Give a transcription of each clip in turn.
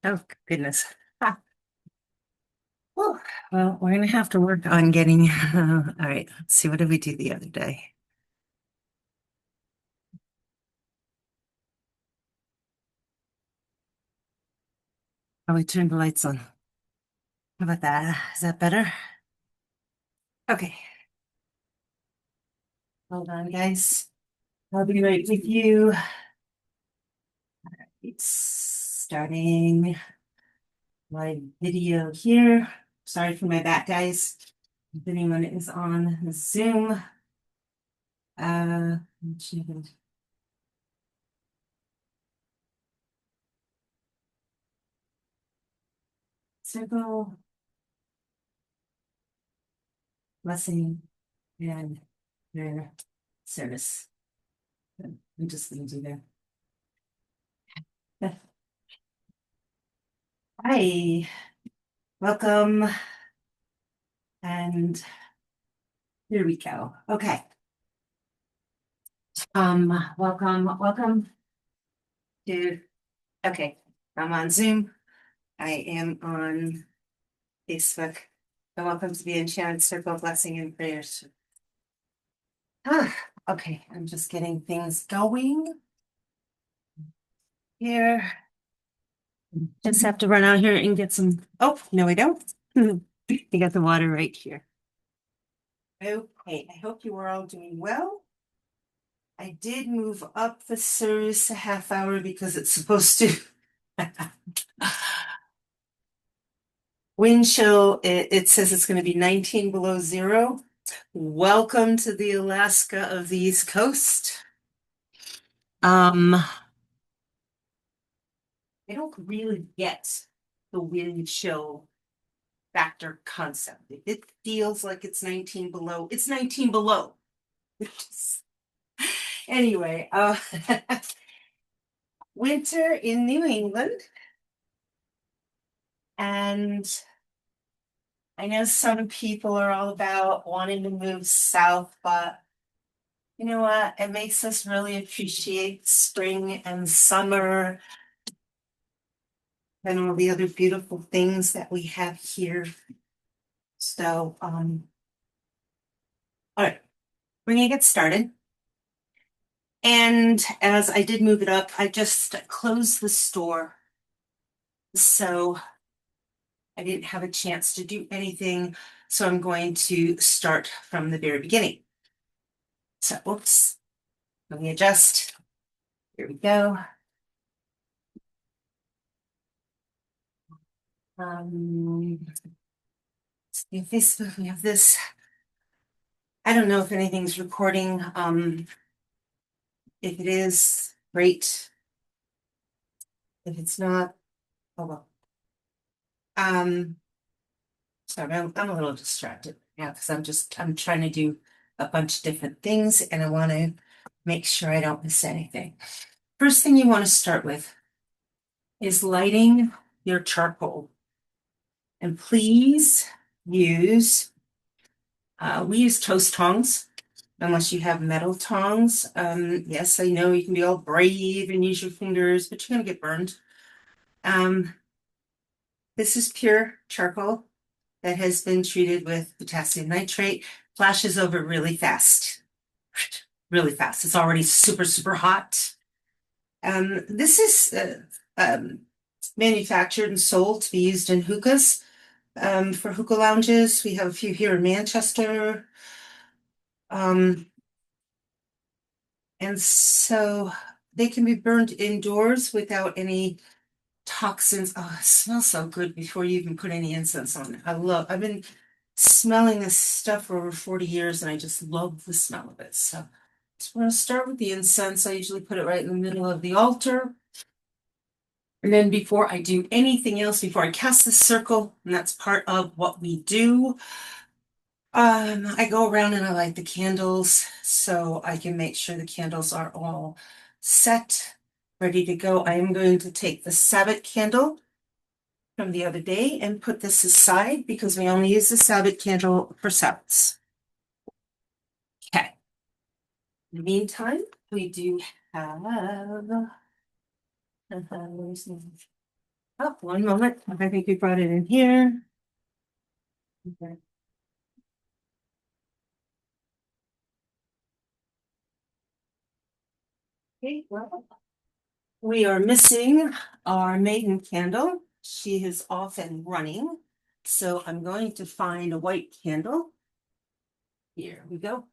Oh, goodness. Ah. Oh, well, we're gonna have to work on getting, all right, let's see, what did we do the other day? Oh, we turned the lights on. How about that? Is that better? Okay, hold on, guys. I'll be right with you. It's starting my video here. Sorry for my back, guys. If anyone is on Zoom. Enchanted. Circle, blessing, and their service. I'm just gonna do that. Hi, welcome. And here we go. Okay. Welcome to, okay, I'm on Zoom. I am on Facebook. And welcome to the Enchanted Circle Blessing and Prayers. Ah, okay, I'm just getting things going here. Just have to run out here and get some, oh, no, I don't. I got the water right here. Okay, I hope you are all doing well. I did move up the service a half hour because it's supposed to. Wind chill, it says it's going to be 19 below zero. Welcome to the Alaska of the East Coast. I don't really get the wind chill factor concept. If it feels like it's 19 below, it's 19 below. Anyway, winter in New England. And I know some people are all about wanting to move south, but you know what? It makes us really appreciate spring and summer and all the other beautiful things that we have here. So, all right, we're gonna get started. And as I did move it up, I just closed the store. So I didn't have a chance to do anything. So I'm going to start from the very beginning. So, oops, let me adjust. Here we go. Facebook, we have this. I don't know if anything's recording. If it is, great. If it's not, oh well. Sorry, I'm a little distracted now because I'm trying to do a bunch of different things and I want to make sure I don't miss anything. First thing you want to start with is lighting your charcoal. And please use, we use toast tongs, unless you have metal tongs. Yes, I know you can be all brave and use your fingers, but you're gonna get burned. This is pure charcoal that has been treated with potassium nitrate, flashes over really fast. Really fast. It's already super, super hot. This is manufactured and sold to be used in hookahs. For hookah lounges, we have a few here in Manchester. And so they can be burned indoors without any toxins. Oh, it smells so good before you even put any incense on it. I've been smelling this stuff for over 40 years and I just love the smell of it. So we're going to start with the incense. I usually put it right in the middle of the altar. And then before I do anything else, before I cast the circle, and that's part of what we do, I go around and I light the candles so I can make sure the candles are all set, ready to go. I am going to take the Sabbath candle from the other day and put this aside because we only use the Sabbath candle for Sabbaths. Okay. In the meantime, we do have Oh, one moment. I think we brought it in here. Okay. Okay, well, we are missing our maiden candle. She is off and running. So I'm going to find a white candle. Here we go.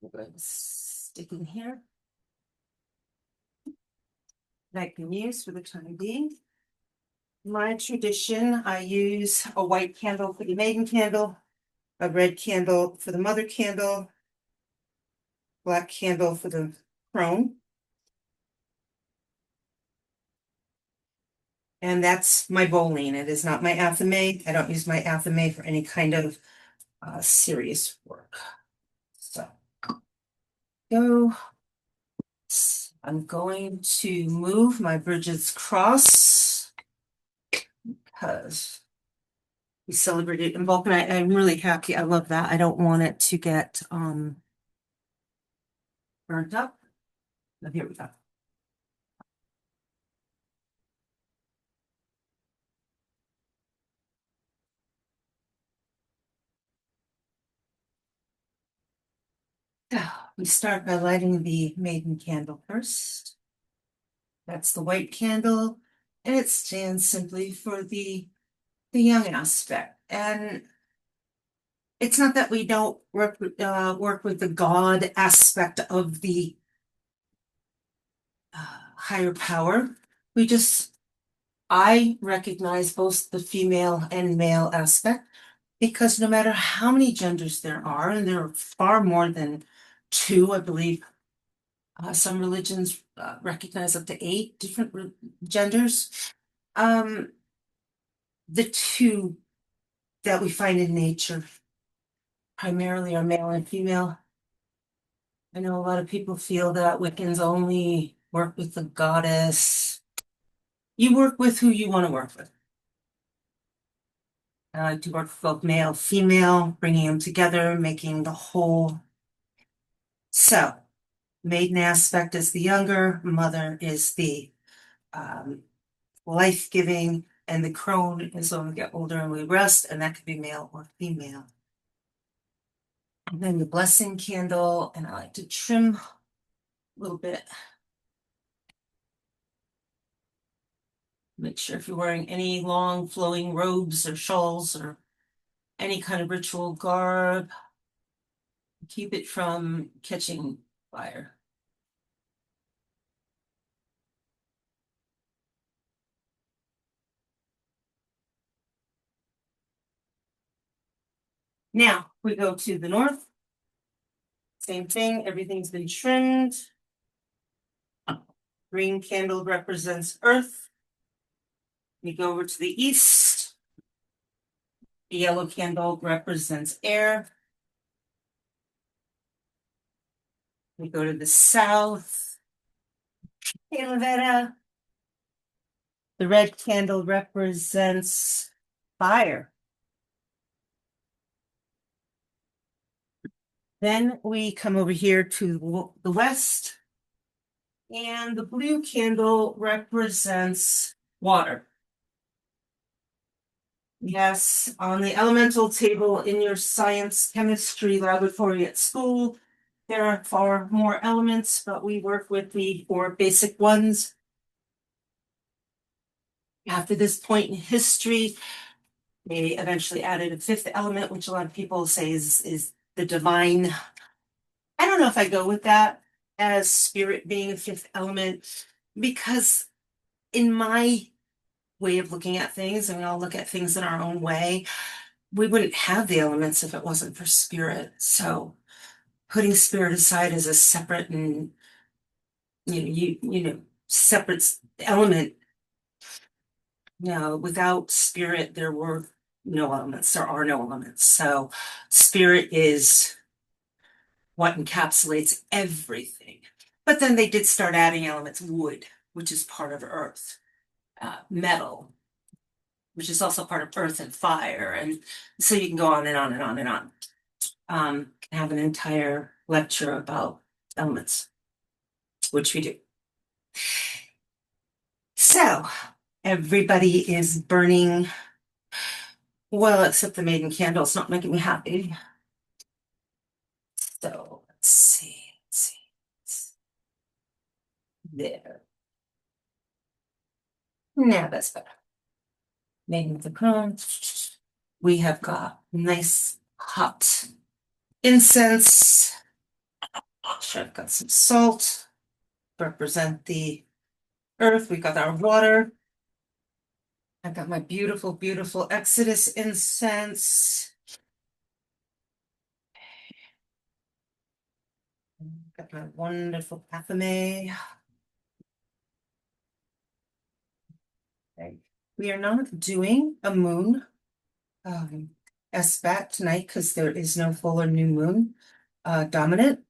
We're going to stick in here. That I can use for the time being. My tradition, I use a white candle for the maiden candle, a red candle for the mother candle, black candle for the crone. And that's my bowling. It is not my athame. I don't use my athame for any kind of serious work. So go. I'm going to move my Bridget's cross because we celebrated in bulk, and I'm really happy. I love that. I don't want it to get burnt up. Oh, here we go. We start by lighting the maiden candle first. That's the white candle, and it stands simply for the young aspect. And it's not that we don't work with the God aspect of the higher power. I recognize both the female and male aspect because no matter how many genders there are, and there are far more than two, I believe some religions recognize up to 8 different genders. The two that we find in nature primarily are male and female. I know a lot of people feel that Wiccans only work with the goddess. You work with who you want to work with. I like to work with both male, female, bringing them together, making the whole. So, maiden aspect is the younger, mother is the life-giving, and the crone is when we get older and we rest, and that could be male or female. And then the blessing candle, and I like to trim a little bit. Make sure if you're wearing any long flowing robes or shawls or any kind of ritual garb, keep it from catching fire. Now we go to the north. Same thing, everything's been trimmed. Green candle represents earth. We go over to the east. The yellow candle represents air. We go to the south. Hey, Lavetta. The red candle represents fire. Then we come over here to the west, and the blue candle represents water. Yes, on the elemental table in your science chemistry laboratory at school, there are far more elements, but we work with the 4 basic ones. After this point in history, they eventually added a 5th element, which a lot of people say is the divine. I don't know if I go with that as spirit being a 5th element, because in my way of looking at things, and we all look at things in our own way, we wouldn't have the elements if it wasn't for spirit. So putting spirit aside as a separate and separate element. No, without spirit, there were no elements. There are no elements. So spirit is what encapsulates everything. But then they did start adding elements: wood, which is part of earth, metal, which is also part of earth and fire. And so you can go on and on and on and on. Have an entire lecture about elements, which we do. So everybody is burning, well, except the maiden candle. It's not making me happy. So let's see. There. Now that's better. Maiden with the crown. We have got nice hot incense. Sure, I've got some salt. Represent the earth. We got our water. I've got my beautiful, beautiful Exodus incense. Got my wonderful Athame. Okay. We are not doing a moon SBAT tonight because there is no full or new moon dominant.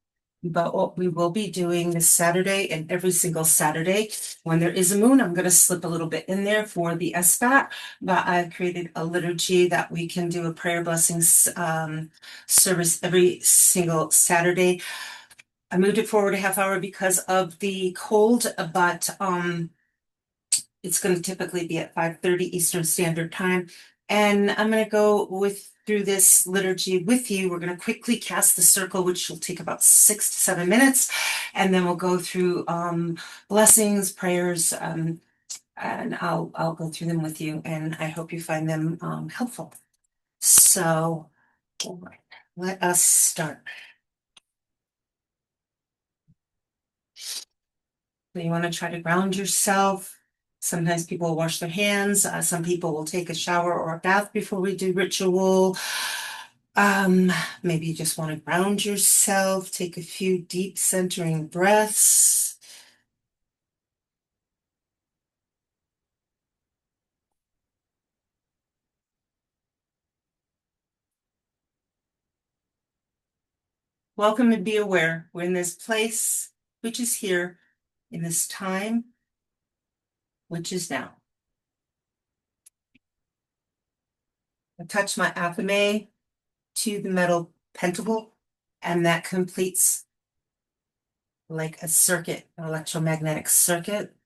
But what we will be doing this Saturday and every single Saturday when there is a moon, I'm going to slip a little bit in there for the SBAT. But I've created a liturgy that we can do a prayer blessings service every single Saturday. I moved it forward a half hour because of the cold, but it's going to typically be at 5:30 Eastern Standard Time. And I'm going to go through this liturgy with you. We're going to quickly cast the circle, which will take about 6 to 7 minutes. And then we'll go through blessings, prayers, and I'll go through them with you. And I hope you find them helpful. So, all right, let us start. So you want to try to ground yourself. Sometimes people wash their hands. Some people will take a shower or a bath before we do ritual. Maybe you just want to ground yourself. Take a few deep centering breaths. Welcome and be aware. We're in this place, which is here, in this time, which is now. I touch my athame to the metal pentacle, and that completes like a circuit, an electromagnetic circuit.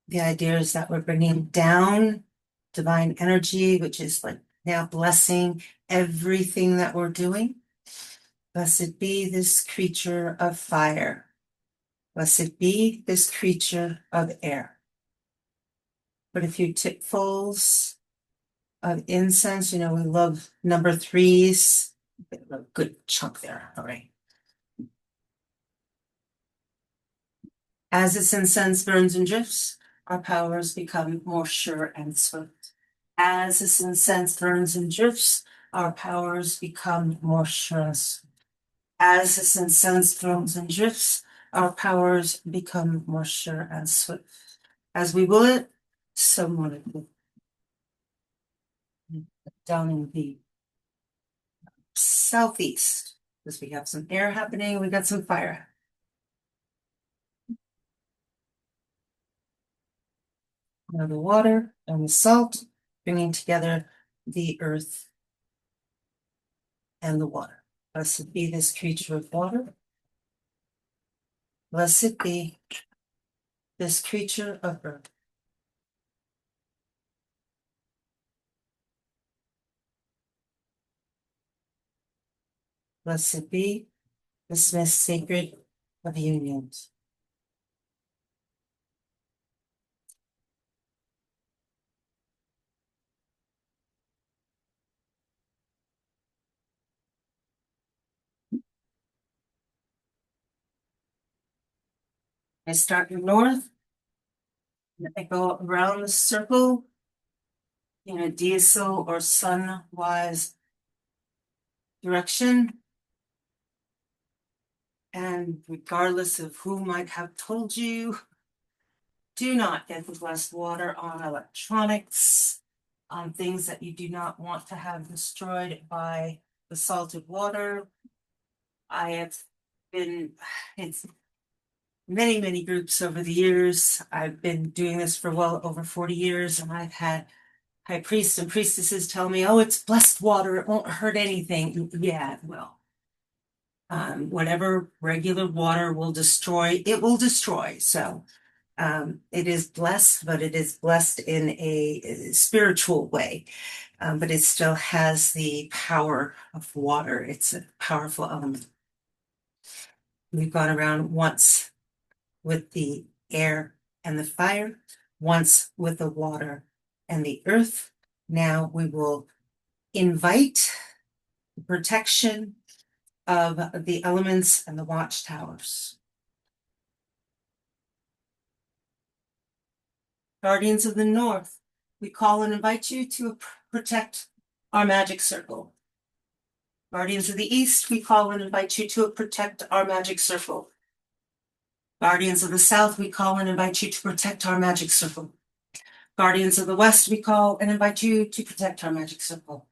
The idea is that we're bringing down divine energy, which is like now blessing everything that we're doing. Blessed be this creature of fire. Blessed be this creature of air. Put a few tipfuls of incense. You know, we love number threes. A good chunk there. All right. As this incense burns and drifts, our powers become more sure and swift. As this incense burns and drifts, our powers become more sure and swift. As this incense burns and drifts, our powers become more sure and swift. As we will it, so will it be. Down in the southeast, because we have some air happening, we got some fire. Now the water and the salt, bringing together the earth and the water. Blessed be this creature of water. Blessed be this creature of earth. Blessed be this most sacred of unions. I start in north, and I go around the circle in a diesel or sun-wise direction. And regardless of who might have told you, do not get the blessed water on electronics, on things that you do not want to have destroyed by the salted water. I have been, it's many, many groups over the years. I've been doing this for well over 40 years, and I've had high priests and priestesses tell me, oh, it's blessed water, it won't hurt anything. Yeah, it will. Whatever regular water will destroy, it will destroy. So It is blessed, but it is blessed in a spiritual way. But it still has the power of water. It's a powerful element. We've gone around once with the air and the fire, once with the water and the earth. Now we will invite the protection of the elements and the watchtowers. Guardians of the North, we call and invite you to protect our magic circle. Guardians of the East, we call and invite you to protect our magic circle. Guardians of the South, we call and invite you to protect our magic circle. Guardians of the West, we call and invite you to protect our magic circle.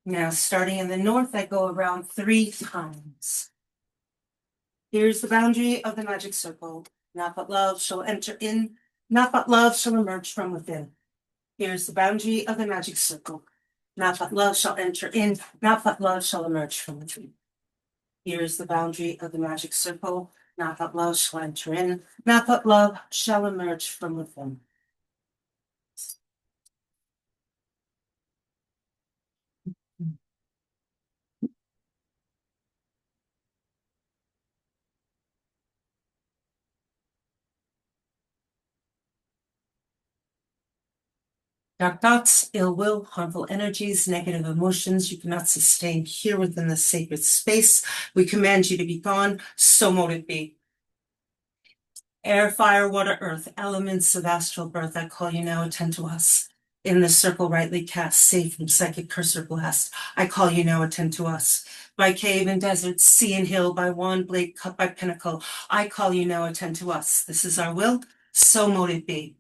Now, starting in the North, I go around 3 times. Here's the boundary of the magic circle. Not but love shall enter in, not but love shall emerge from within. Here's the boundary of the magic circle. Not but love shall enter in, not but love shall emerge from within. Here's the boundary of the magic circle. Not but love shall enter in, not but love shall emerge from within. Dark thoughts, ill will, harmful energies, negative emotions you cannot sustain here within the sacred space. We command you to be gone, so mote it be. Air, fire, water, earth, elements of astral birth, I call you now, attend to us. In the circle rightly cast, safe from psychic curse or blast, I call you now, attend to us. By cave and desert, sea and hill, by wand, blade, cut by pinnacle, I call you now, attend to us. This is our will, so mote it be.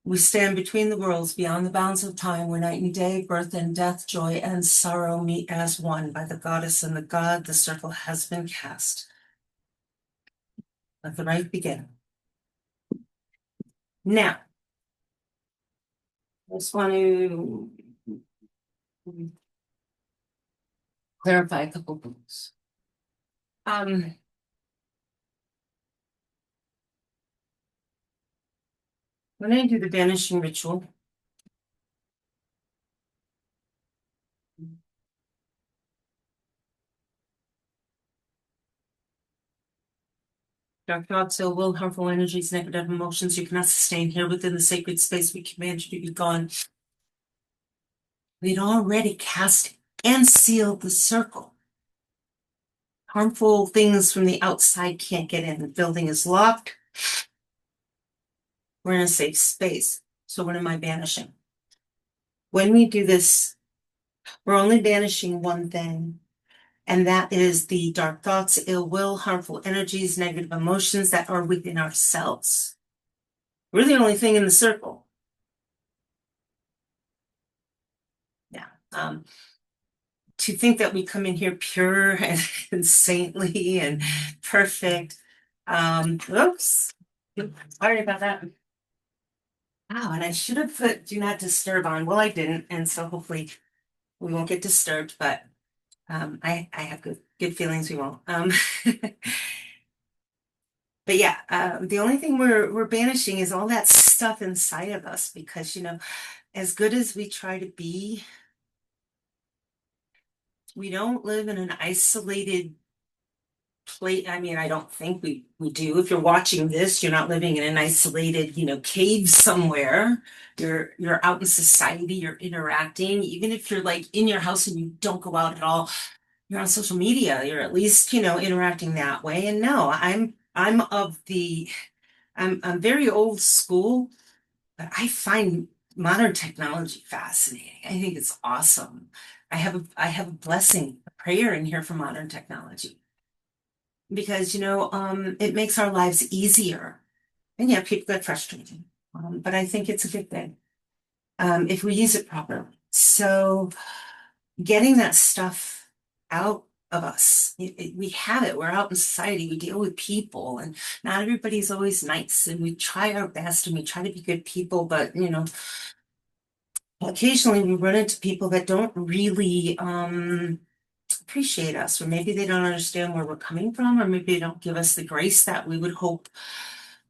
We stand between the worlds, beyond the bounds of time, where night and day, birth and death, joy and sorrow meet as one. By the goddess and the god, the circle has been cast. Let the rite begin. Now, I just want to clarify a couple things. When I do the banishing ritual, dark thoughts, ill will, harmful energies, negative emotions you cannot sustain here within the sacred space, we command you to be gone. We'd already cast and sealed the circle. Harmful things from the outside can't get in. The building is locked. We're in a safe space. So what am I banishing? When we do this, we're only banishing one thing, and that is the dark thoughts, ill will, harmful energies, negative emotions that are within ourselves. We're the only thing in the circle. Yeah. To think that we come in here pure and saintly and perfect. Oops. Sorry about that. Wow, and I should have put do not disturb on. Well, I didn't, and so hopefully we won't get disturbed, but I have good feelings we won't. But yeah, the only thing we're banishing is all that stuff inside of us, because as good as we try to be, we don't live in an isolated place. I mean, I don't think we do. If you're watching this, you're not living in an isolated, cave somewhere. You're out in society, you're interacting. Even if you're like in your house and you don't go out at all, you're on social media, you're at least, interacting that way. And no, I'm very old school, but I find modern technology fascinating. I think it's awesome. I have a blessing, a prayer in here for modern technology, because it makes our lives easier. And yeah, people get frustrated, but I think it's a good thing if we use it properly. So getting that stuff out of us, we have it. We're out in society. We deal with people, and not everybody's always nice. And we try our best, and we try to be good people, but occasionally we run into people that don't really appreciate us, or maybe they don't understand where we're coming from, or maybe they don't give us the grace that we would hope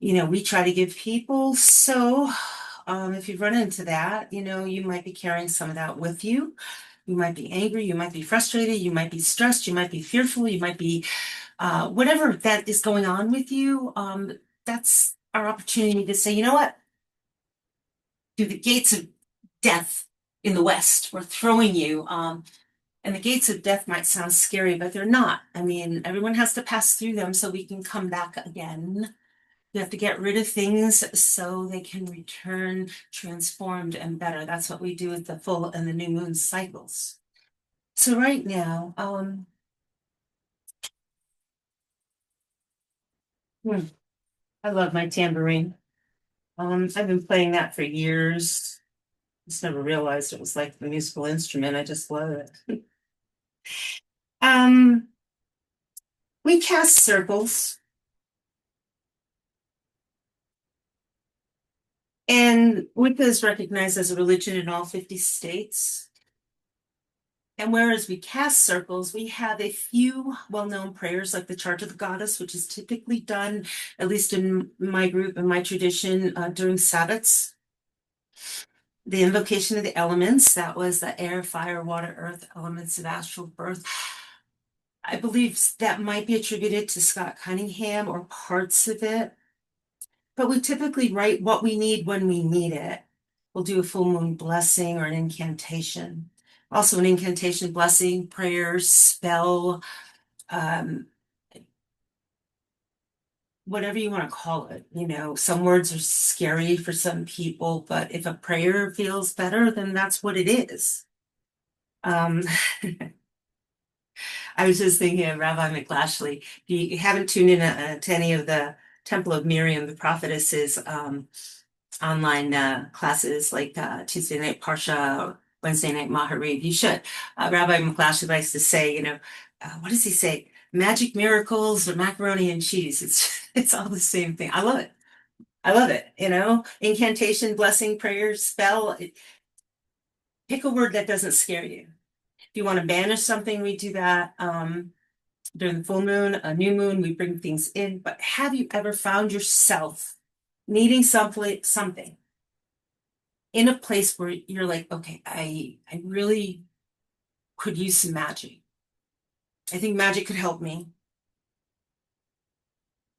we try to give people. So if you run into that, you might be carrying some of that with you. You might be angry, you might be frustrated, you might be stressed, you might be fearful, you might be whatever that is going on with you. That's our opportunity to say, you know what? Through the gates of death in the West, we're throwing you. And the gates of death might sound scary, but they're not. I mean, everyone has to pass through them so we can come back again. You have to get rid of things so they can return transformed and better. That's what we do with the full and the new moon cycles. So right now, I love my tambourine. I've been playing that for years. Just never realized it was like the musical instrument. I just love it. Um, we cast circles, and Wicca is recognized as a religion in all 50 states. And whereas we cast circles, we have a few well-known prayers like the Charge of the Goddess, which is typically done, at least in my group and my tradition, during Sabbats. The invocation of the elements, that was the air, fire, water, earth, elements of astral birth. I believe that might be attributed to Scott Cunningham or parts of it. But we typically write what we need when we need it. We'll do a full moon blessing or an incantation. Also, an incantation, blessing, prayer, spell, whatever you want to call it. Some words are scary for some people, but if a prayer feels better, then that's what it is. Um, I was just thinking of Rabbi McLashley. If you haven't tuned in to any of the Temple of Miriam, the prophetess's online classes like Tuesday night Parsha, or Wednesday night Maharid, you should. Rabbi McLashley likes to say, what does he say? Magic miracles or macaroni and cheese. It's all the same thing. I love it. I love it. Incantation, blessing, prayer, spell. Pick a word that doesn't scare you. If you want to banish something, we do that. During the full moon, a new moon, we bring things in. But have you ever found yourself needing something in a place where you're like, okay, I really could use some magic. I think magic could help me.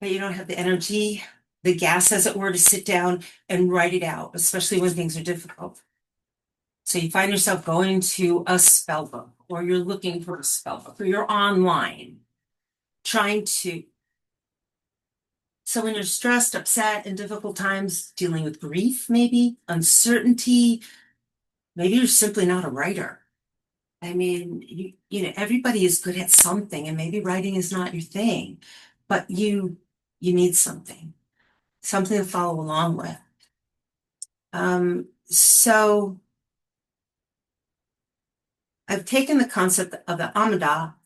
But you don't have the energy, the gas, as it were, to sit down and write it out, especially when things are difficult. So you find yourself going to a spell book, or you're looking for a spell book, or you're online trying to. So when you're stressed, upset, in difficult times, dealing with grief, maybe uncertainty, maybe you're simply not a writer. I mean, everybody is good at something, and maybe writing is not your thing, but you need something to follow along with. So I've taken the concept of the Amida,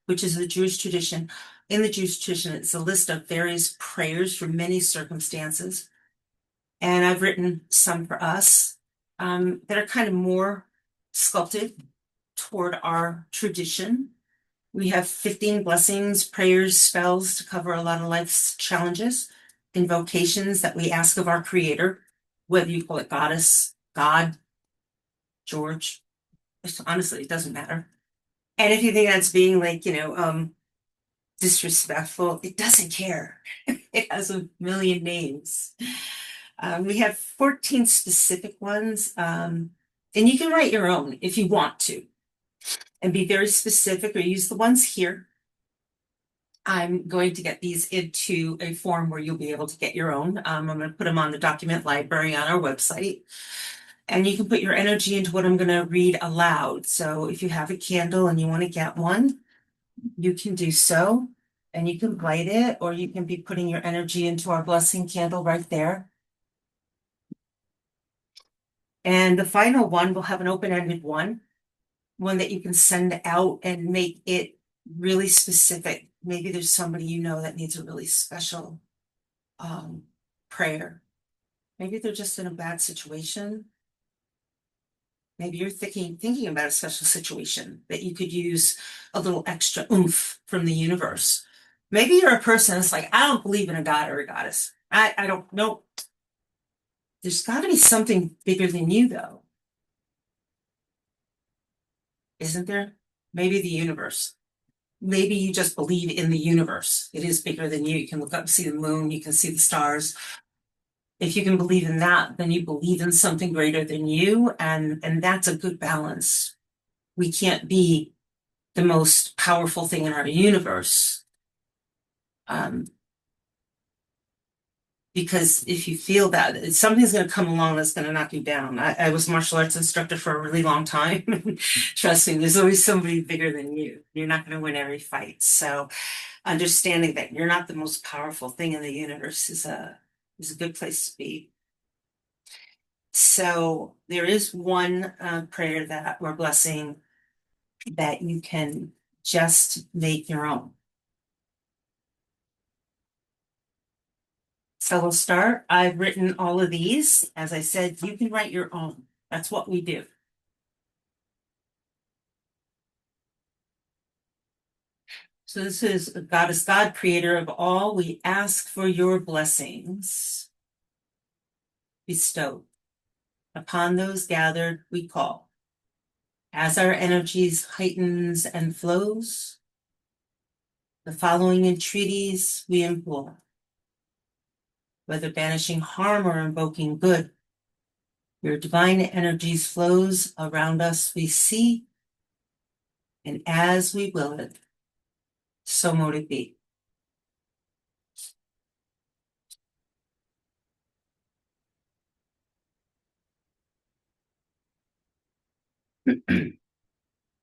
which is the Jewish tradition. In the Jewish tradition, it's a list of various prayers for many circumstances. And I've written some for us that are kind of more sculpted toward our tradition. We have 15 blessings, prayers, spells to cover a lot of life's challenges, invocations that we ask of our creator, whether you call it goddess, God, George. Honestly, it doesn't matter. And if you think that's being like, disrespectful, it doesn't care. It has a million names. We have 14 specific ones. And you can write your own if you want to and be very specific, or use the ones here. I'm going to get these into a form where you'll be able to get your own. I'm going to put them on the document library on our website. And you can put your energy into what I'm going to read aloud. So if you have a candle and you want to get one, you can do so. And you can light it, or you can be putting your energy into our blessing candle right there. And the final one will have an open-ended one that you can send out and make it really specific. Maybe there's somebody that needs a really special prayer. Maybe they're just in a bad situation. Maybe you're thinking about a special situation that you could use a little extra oomph from the universe. Maybe you're a person that's like, I don't believe in a god or a goddess. I don't know. There's got to be something bigger than you, though, isn't there? Maybe the universe. Maybe you just believe in the universe. It is bigger than you. You can look up and see the moon, you can see the stars. If you can believe in that, then you believe in something greater than you, and that's a good balance. We can't be the most powerful thing in our universe. Um, because if you feel that something's going to come along that's going to knock you down. I was a martial arts instructor for a really long time. Trust me, there's always somebody bigger than you. You're not going to win every fight. So understanding that you're not the most powerful thing in the universe is a good place to be. So there is one prayer that we're blessing that you can just make your own. So we'll start. I've written all of these. As I said, you can write your own. That's what we do. So this is God is God, creator of all. We ask for your blessings bestowed upon those gathered we call. As our energies heightens and flows, the following entreaties we implore. Whether banishing harm or invoking good, your divine energies flows around us we see, and as we will it, so mote it be.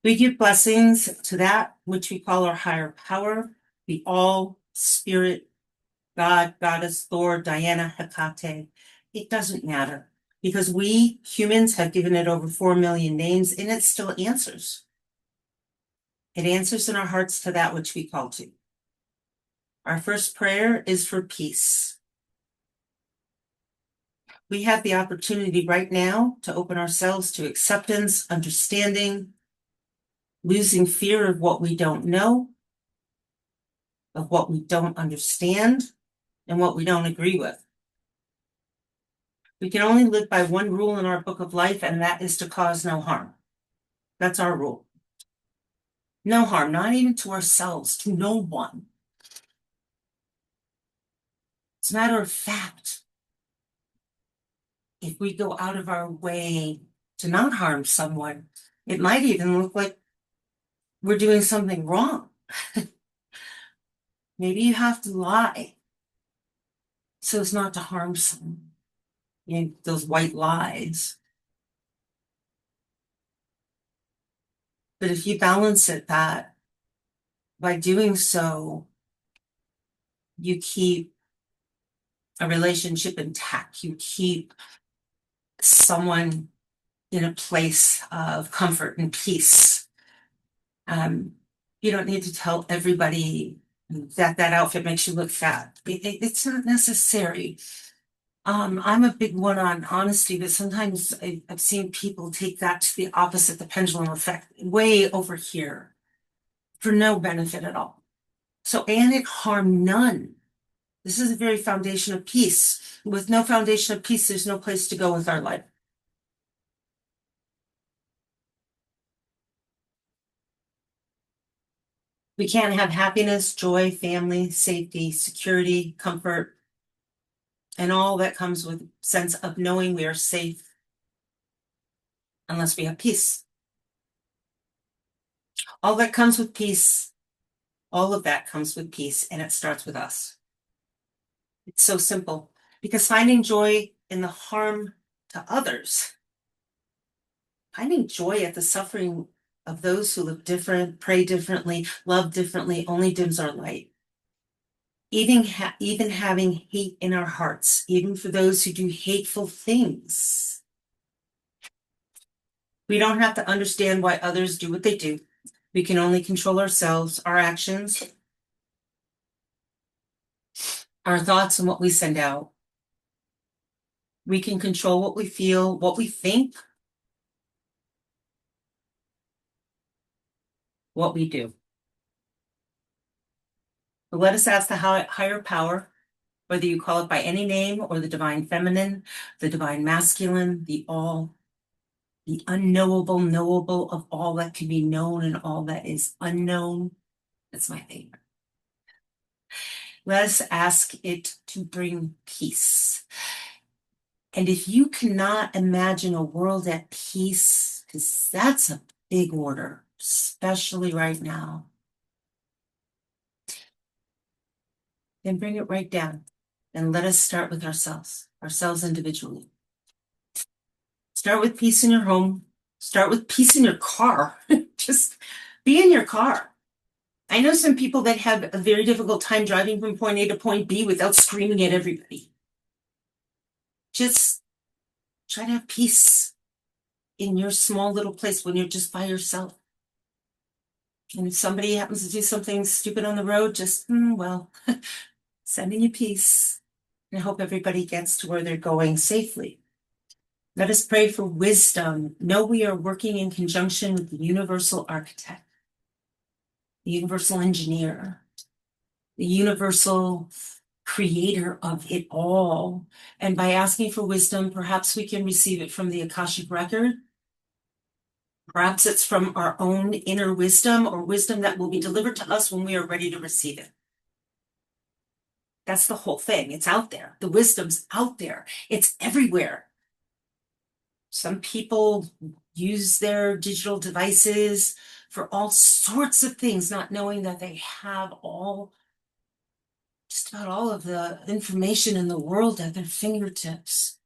We give blessings to that which we call our higher power, the all spirit, God, Goddess, Thor, Diana, Hecate. It doesn't matter because we humans have given it over 4 million names and it still answers. It answers in our hearts to that which we call to. Our first prayer is for peace. We have the opportunity right now to open ourselves to acceptance, understanding, losing fear of what we don't know, of what we don't understand, and what we don't agree with. We can only live by one rule in our book of life, and that is to cause no harm. That's our rule. No harm, not even to ourselves, to no one. It's a matter of fact. If we go out of our way to not harm someone, it might even look like we're doing something wrong. Maybe you have to lie so as not to harm someone. You know, those white lies. But if you balance it that by doing so, you keep a relationship intact, you keep someone in a place of comfort and peace. You don't need to tell everybody that that outfit makes you look fat. It's not necessary. I'm a big one on honesty, but sometimes I've seen people take that to the opposite, the pendulum effect, way over here for no benefit at all. So, and it harm none. This is a very foundation of peace. With no foundation of peace, there's no place to go with our life. We can't have happiness, joy, family, safety, security, comfort, and all that comes with sense of knowing we are safe unless we have peace. All that comes with peace, all of that comes with peace, and it starts with us. It's so simple because finding joy in the harm to others, finding joy at the suffering of those who live different, pray differently, love differently, only dims our light. Even having hate in our hearts, even for those who do hateful things. We don't have to understand why others do what they do. We can only control ourselves, our actions, our thoughts, and what we send out. We can control what we feel, what we think, what we do. But let us ask the higher power, whether you call it by any name or the divine feminine, the divine masculine, the all, the unknowable, knowable of all that can be known and all that is unknown. That's my favorite. Let us ask it to bring peace. And if you cannot imagine a world at peace, because that's a big order, especially right now, then bring it right down. And let us start with ourselves individually. Start with peace in your home. Start with peace in your car. Just be in your car. I know some people that have a very difficult time driving from point A to point B without screaming at everybody. Just try to have peace in your small little place when you're just by yourself. And if somebody happens to do something stupid on the road, just, well, sending you peace. And I hope everybody gets to where they're going safely. Let us pray for wisdom. Know we are working in conjunction with the universal architect, the universal engineer, the universal creator of it all. And by asking for wisdom, perhaps we can receive it from the Akashic record. Perhaps it's from our own inner wisdom or wisdom that will be delivered to us when we are ready to receive it. That's the whole thing. It's out there. The wisdom's out there. It's everywhere. Some people use their digital devices for all sorts of things, not knowing that they have just about all of the information in the world at their fingertips.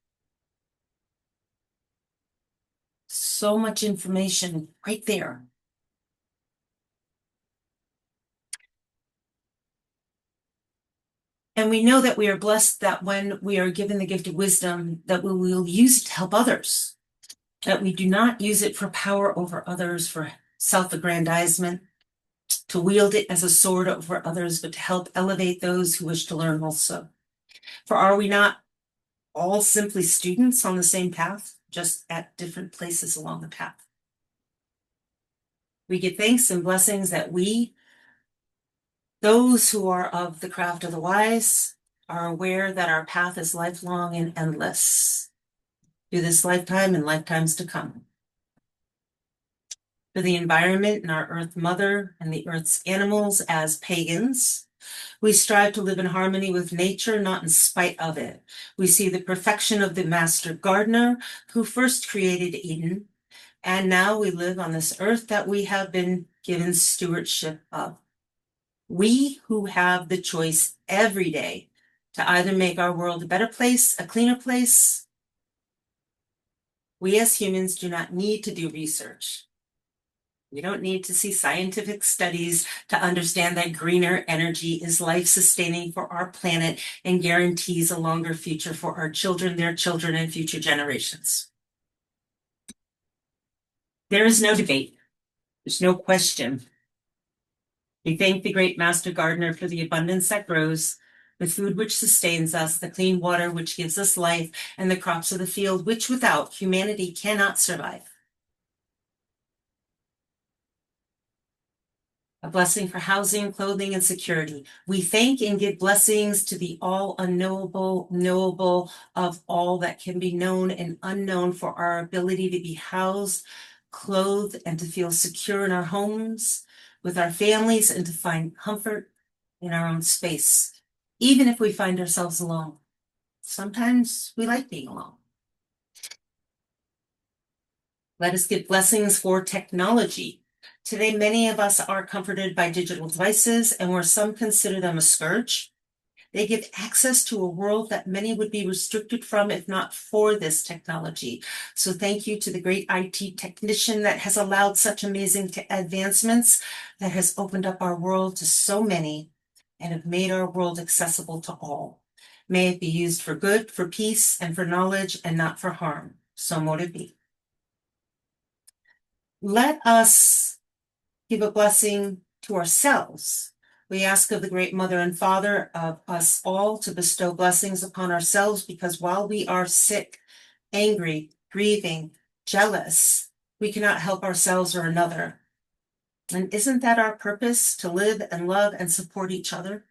So much information right there. And we know that we are blessed that when we are given the gift of wisdom, that we will use it to help others, that we do not use it for power over others, for self-aggrandizement, to wield it as a sword over others, but to help elevate those who wish to learn also. For are we not all simply students on the same path, just at different places along the path? We give thanks and blessings that we, those who are of the craft of the wise, are aware that our path is lifelong and endless through this lifetime and lifetimes to come. For the environment and our Earth Mother and the Earth's animals as pagans, we strive to live in harmony with nature, not in spite of it. We see the perfection of the master gardener who first created Eden, and now we live on this earth that we have been given stewardship of. We who have the choice every day to either make our world a better place, a cleaner place, we as humans do not need to do research. We don't need to see scientific studies to understand that greener energy is life-sustaining for our planet and guarantees a longer future for our children, their children, and future generations. There is no debate. There's no question. We thank the great master gardener for the abundance that grows, the food which sustains us, the clean water which gives us life, and the crops of the field which without humanity cannot survive. A blessing for housing, clothing, and security. We thank and give blessings to the all unknowable, knowable of all that can be known and unknown for our ability to be housed, clothed, and to feel secure in our homes, with our families, and to find comfort in our own space, even if we find ourselves alone. Sometimes we like being alone. Let us give blessings for technology. Today, many of us are comforted by digital devices, and where some consider them a scourge, they give access to a world that many would be restricted from if not for this technology. So thank you to the great IT technician that has allowed such amazing advancements, that has opened up our world to so many and have made our world accessible to all. May it be used for good, for peace, and for knowledge, and not for harm. So mote it be. Let us give a blessing to ourselves. We ask of the great Mother and Father of us all to bestow blessings upon ourselves, because while we are sick, angry, grieving, jealous, we cannot help ourselves or another. And isn't that our purpose, to live and love and support each other?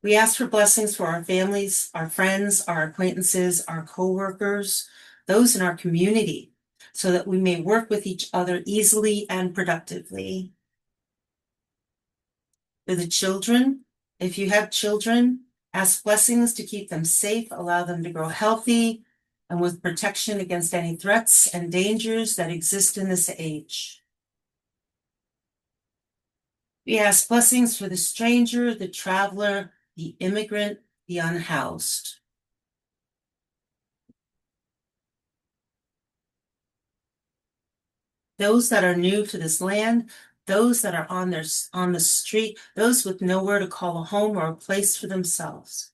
We ask for blessings for our families, our friends, our acquaintances, our co-workers, those in our community, so that we may work with each other easily and productively. For the children, if you have children, ask blessings to keep them safe, allow them to grow healthy, and with protection against any threats and dangers that exist in this age. We ask blessings for the stranger, the traveler, the immigrant, the unhoused. Those that are new to this land, those that are on the street, those with nowhere to call a home or a place for themselves.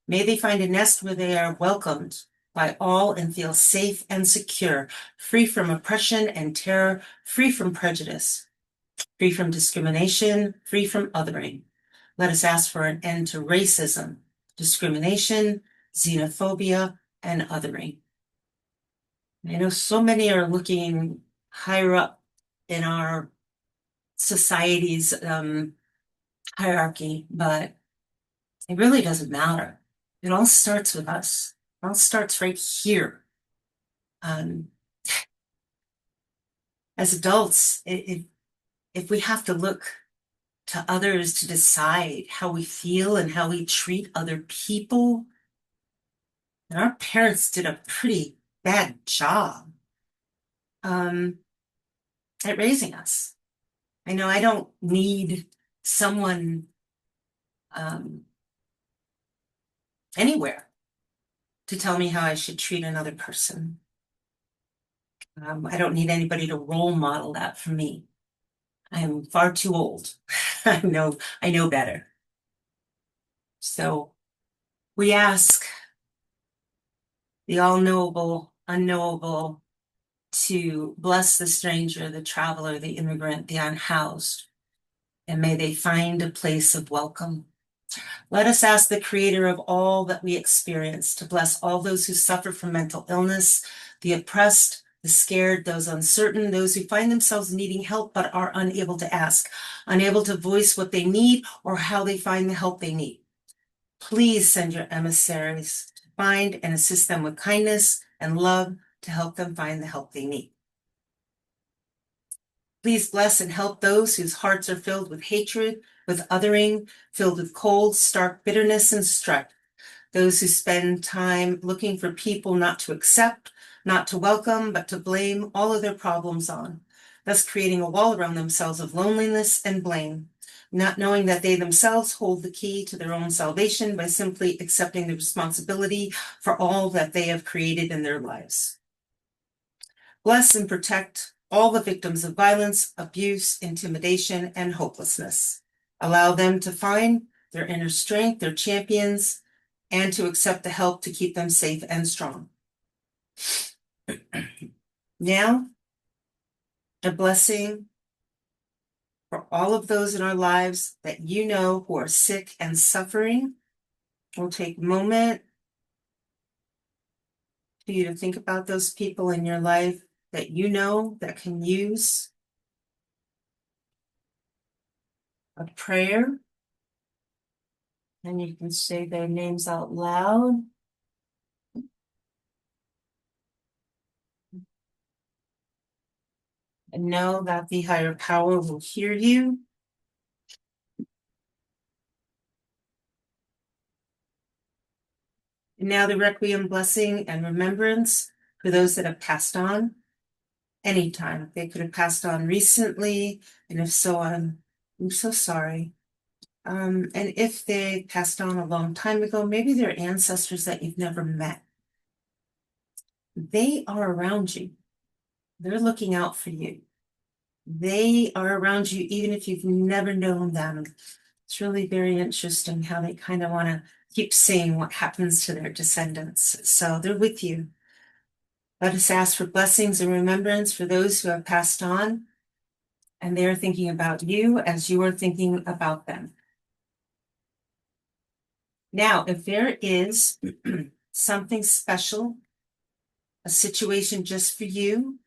May they find a nest where they are welcomed by all and feel safe and secure, free from oppression and terror, free from prejudice, free from discrimination, free from othering. Let us ask for an end to racism, discrimination, xenophobia, and othering. I know so many are looking higher up in our society's hierarchy, but it really doesn't matter. It all starts with us. It all starts right here. As adults, if we have to look to others to decide how we feel and how we treat other people, then our parents did a pretty bad job at raising us. I know I don't need someone anywhere to tell me how I should treat another person. I don't need anybody to role model that for me. I am far too old. I know better. So we ask the all-knowable, unknowable to bless the stranger, the traveler, the immigrant, the unhoused, and may they find a place of welcome. Let us ask the creator of all that we experience to bless all those who suffer from mental illness, the oppressed, the scared, those uncertain, those who find themselves needing help but are unable to ask, unable to voice what they need or how they find the help they need. Please send your emissaries to find and assist them with kindness and love to help them find the help they need. Please bless and help those whose hearts are filled with hatred, with othering, filled with cold, stark bitterness and strife. Those who spend time looking for people not to accept, not to welcome, but to blame all of their problems on, thus creating a wall around themselves of loneliness and blame, not knowing that they themselves hold the key to their own salvation by simply accepting the responsibility for all that they have created in their lives. Bless and protect all the victims of violence, abuse, intimidation, and hopelessness. Allow them to find their inner strength, their champions, and to accept the help to keep them safe and strong. Now, a blessing for all of those in our lives that you know who are sick and suffering. We'll take a moment for you to think about those people in your life that you know that can use a prayer. And you can say their names out loud. And know that the higher power will hear you. And now the Requiem blessing and remembrance for those that have passed on anytime. They could have passed on recently, and if so, I'm so sorry. And if they passed on a long time ago, maybe they're ancestors that you've never met. They are around you. They're looking out for you. They are around you even if you've never known them. It's really very interesting how they kind of want to keep seeing what happens to their descendants. So they're with you. Let us ask for blessings and remembrance for those who have passed on, and they're thinking about you as you are thinking about them. Now, if there is something special, a situation just for you,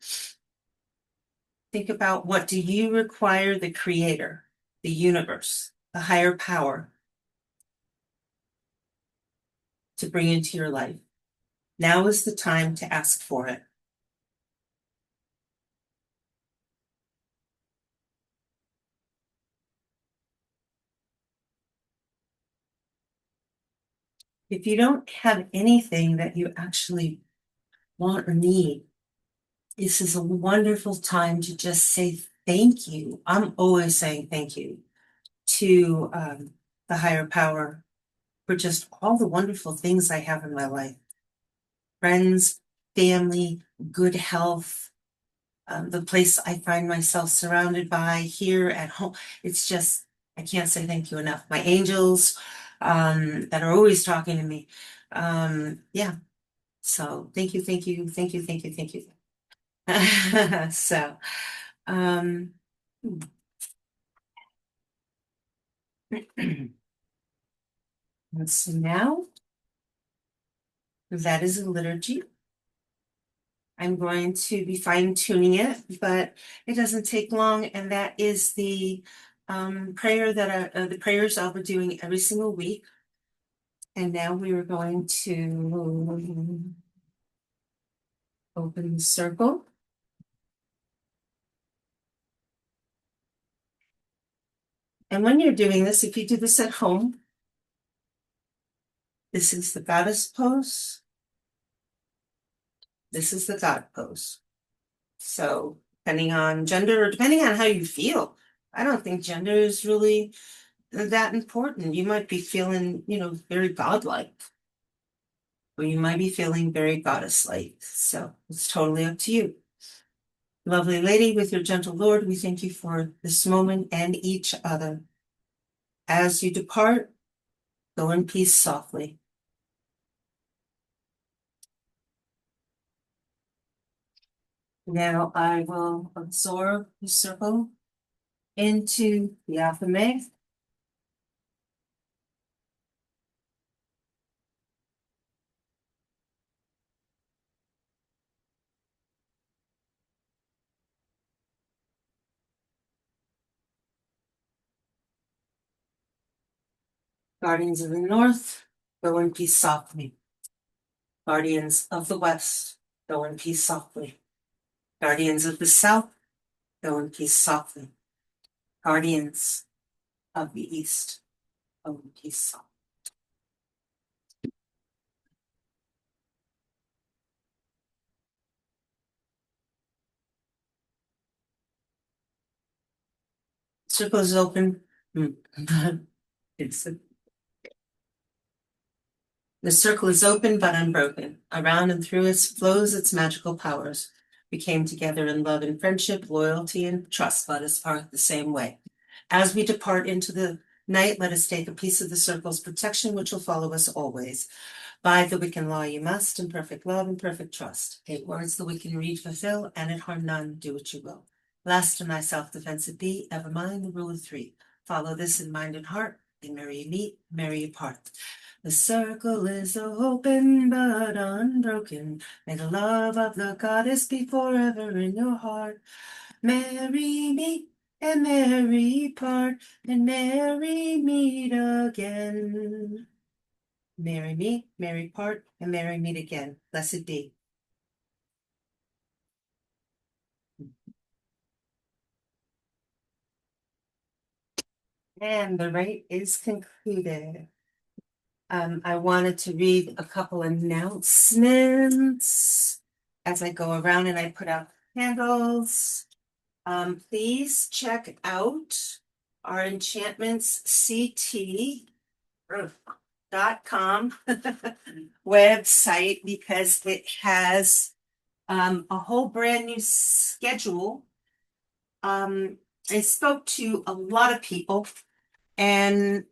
think about, what do you require the creator, the universe, the higher power to bring into your life. Now is the time to ask for it. If you don't have anything that you actually want or need, this is a wonderful time to just say thank you. I'm always saying thank you to the higher power for just all the wonderful things I have in my life. Friends, family, good health, the place I find myself surrounded by here at home. It's just, I can't say thank you enough. My angels that are always talking to me. Yeah. So thank you, thank you, thank you, thank you, thank you. So, um, and so now that is a liturgy. I'm going to be fine tuning it, but it doesn't take long. And that is the prayer that the prayers I'll be doing every single week. And now we are going to open the circle. And when you're doing this, if you do this at home, this is the goddess pose. This is the god pose. So depending on gender or depending on how you feel, I don't think gender is really that important. You might be feeling, very godlike, or you might be feeling very goddess-like. So it's totally up to you. Lovely lady, with your gentle Lord, we thank you for this moment and each other. As you depart, go in peace softly. Now I will absorb the circle into the alphabet. Guardians of the North, go in peace softly. Guardians of the West, go in peace softly. Guardians of the South, go in peace softly. Guardians of the East, go in peace softly. Circle is open. It's The circle is open but unbroken. Around and through it flows its magical powers. We came together in love and friendship, loyalty and trust. Let us part the same way. As we depart into the night, let us take a piece of the circle's protection, which will follow us always. By the Wiccan law you must, in perfect love and perfect trust. 8 words the Wiccan read fulfill, and it harm none, do what you will. Last in thy self-defense it be, ever mind the rule of 3. Follow this in mind and heart, and merry you meet, merry you part. The circle is open but unbroken. May the love of the goddess be forever in your heart. Merry meet and merry part, and merry meet again. Merry meet, merry part, and merry meet again. Blessed be. And the rite is concluded. I wanted to read a couple announcements as I go around and I put out candles. Please check out our Enchantments CT.com website because it has a whole brand new schedule. I spoke to a lot of people, and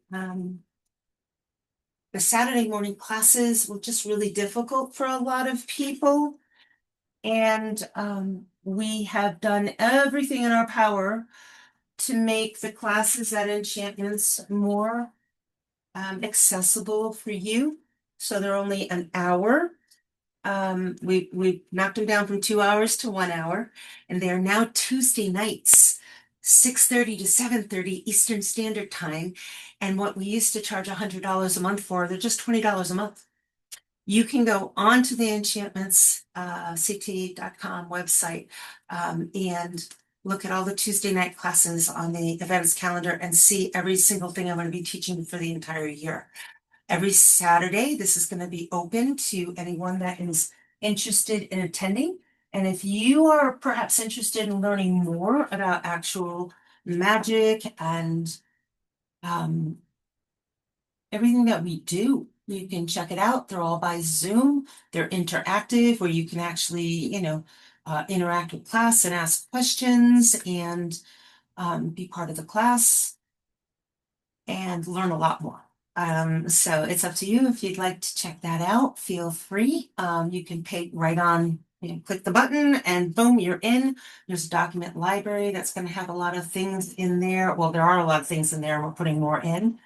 the Saturday morning classes were just really difficult for a lot of people. And we have done everything in our power to make the classes at Enchantments more accessible for you. So they're only an hour. We knocked them down from 2 hours to 1 hour, and they are now Tuesday nights, 6:30 to 7:30 Eastern Standard Time. And what we used to charge $100 a month for, they're just $20 a month. you can go onto the Enchantments CT.com website and look at all the Tuesday night classes on the events calendar and see every single thing I'm going to be teaching for the entire year. Every Saturday, this is going to be open to anyone that is interested in attending. And if you are perhaps interested in learning more about actual magic and um, everything that we do, you can check it out. They're all by Zoom. They're interactive where you can actually, interact with class and ask questions and be part of the class and learn a lot more. So it's up to you. If you'd like to check that out, feel free. You can pay right on, click the button and boom, you're in. There's a document library that's going to have a lot of things in there. Well, there are a lot of things in there and we're putting more in.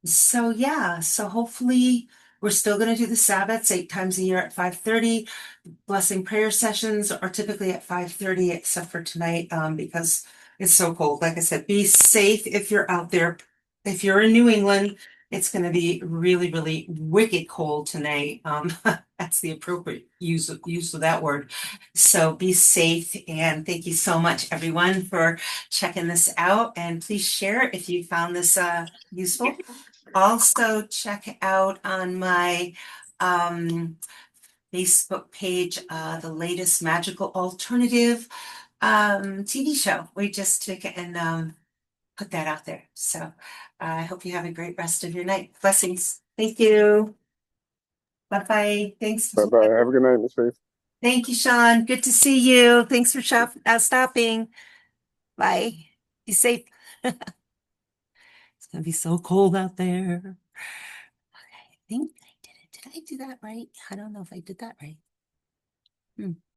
So yeah, so hopefully we're still going to do the Sabbats 8 times a year at 5:30. Blessing prayer sessions are typically at 5:30, except for tonight, because it's so cold. Like I said, be safe if you're out there. If you're in New England, it's going to be really, really wicked cold tonight. That's the appropriate use of that word. So be safe, and thank you so much, everyone, for checking this out. And please share it if you found this useful. Also, check out on my Facebook page the latest Magickal Alternative TV show. We just took it and put that out there. So I hope you have a great rest of your night. Blessings. Thank you. Bye-bye. Thanks. Bye bye. Have a good night, Miss Faith. Thank you, Sean. Good to see you. Thanks for stopping. Bye. Be safe. It's gonna be so cold out there. Okay, I think I did it. Did I do that right? I don't know if I did that right.